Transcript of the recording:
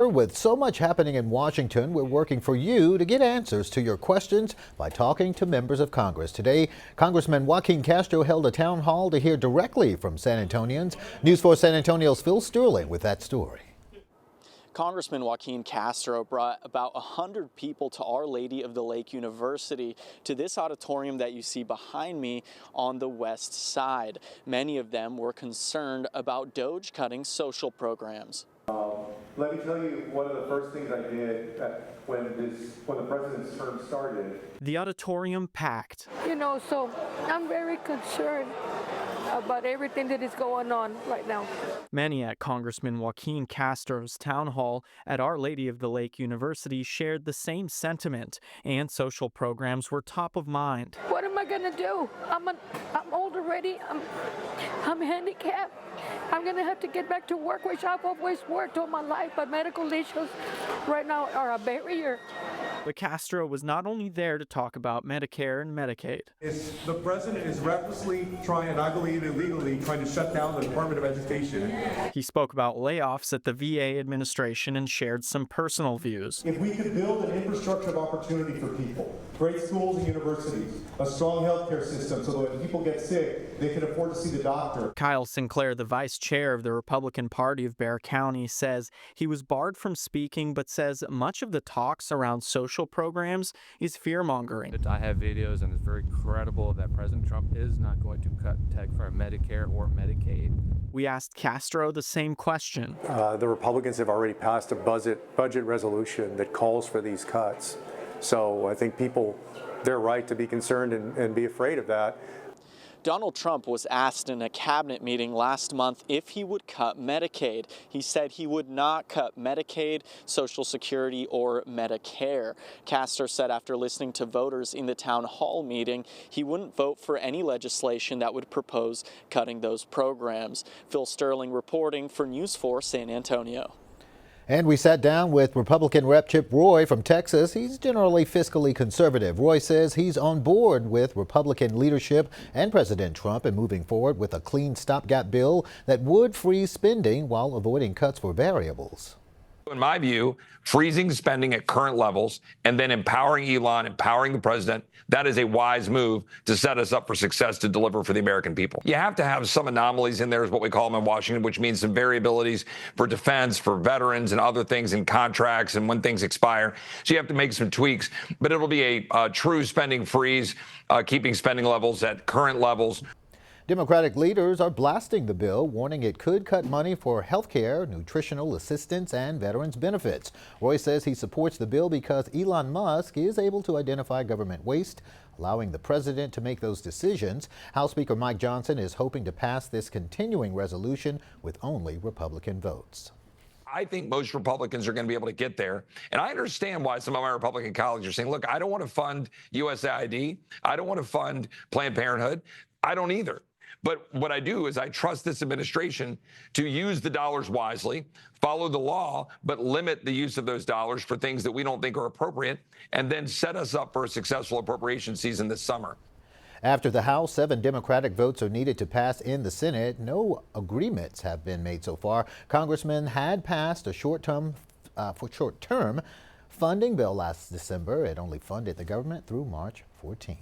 With so much happening in Washington, we're working for you to get answers to your questions by talking to members of Congress. Today, Congressman Joaquin Castro held a town hall to hear directly from San Antonians. News 4 San Antonio's Phil Sterling with that story. Congressman Joaquin Castro brought about 100 people to Our Lady of the Lake University to this auditorium that you see behind me on the west side. Many of them were concerned about DOGE cutting social programs. Let me tell you one of the first things I did when the president's term started. The auditorium packed. So I'm very concerned about everything that is going on right now. Many at Congressman Joaquin Castro's town hall at Our Lady of the Lake University shared the same sentiment, and social programs were top of mind. What am I gonna do? I'm old already. I'm handicapped. I'm gonna have to get back to work, which I've always worked all my life, but medical issues right now are a barrier. But Castro was not only there to talk about Medicare and Medicaid. The president is recklessly trying, and I believe illegally, trying to shut down the Department of Education. He spoke about layoffs at the VA administration and shared some personal views. If we could build an infrastructure of opportunity for people, great schools and universities, a strong healthcare system so that when people get sick, they can afford to see the doctor. Kyle Sinclair, the vice chair of the Republican Party of Bexar County, says he was barred from speaking, but says much of the talks around social programs is fear-mongering. I have videos, and it's very credible that President Trump is not going to cut tech for Medicare or Medicaid. We asked Castro the same question. The Republicans have already passed a budget resolution that calls for these cuts. So I think people, they're right to be concerned and be afraid of that. Donald Trump was asked in a cabinet meeting last month if he would cut Medicaid. He said he would not cut Medicaid, Social Security, or Medicare. Castro said after listening to voters in the town hall meeting, he wouldn't vote for any legislation that would propose cutting those programs. Phil Sterling reporting for News 4 San Antonio. And we sat down with Republican Rep Chip Roy from Texas. He's generally fiscally conservative. Roy says he's on board with Republican leadership and President Trump in moving forward with a clean stopgap bill that would freeze spending while avoiding cuts for variables. In my view, freezing spending at current levels and then empowering Elon, empowering the president, that is a wise move to set us up for success to deliver for the American people. You have to have some anomalies in there, is what we call them in Washington, which means some variabilities for defense, for veterans and other things in contracts and when things expire. So you have to make some tweaks, but it'll be a true spending freeze, keeping spending levels at current levels. Democratic leaders are blasting the bill, warning it could cut money for health care, nutritional assistance, and veterans benefits. Roy says he supports the bill because Elon Musk is able to identify government waste, allowing the president to make those decisions. House Speaker Mike Johnson is hoping to pass this continuing resolution with only Republican votes. I think most Republicans are going to be able to get there. And I understand why some of my Republican colleagues are saying, look, I don't want to fund USAID. I don't want to fund Planned Parenthood. I don't either. But what I do is I trust this administration to use the dollars wisely, follow the law, but limit the use of those dollars for things that we don't think are appropriate, and then set us up for a successful appropriation season this summer. After the House, 7 Democratic votes are needed to pass in the Senate. No agreements have been made so far. Congressman had passed a short-term funding bill last December. It only funded the government through March 14th.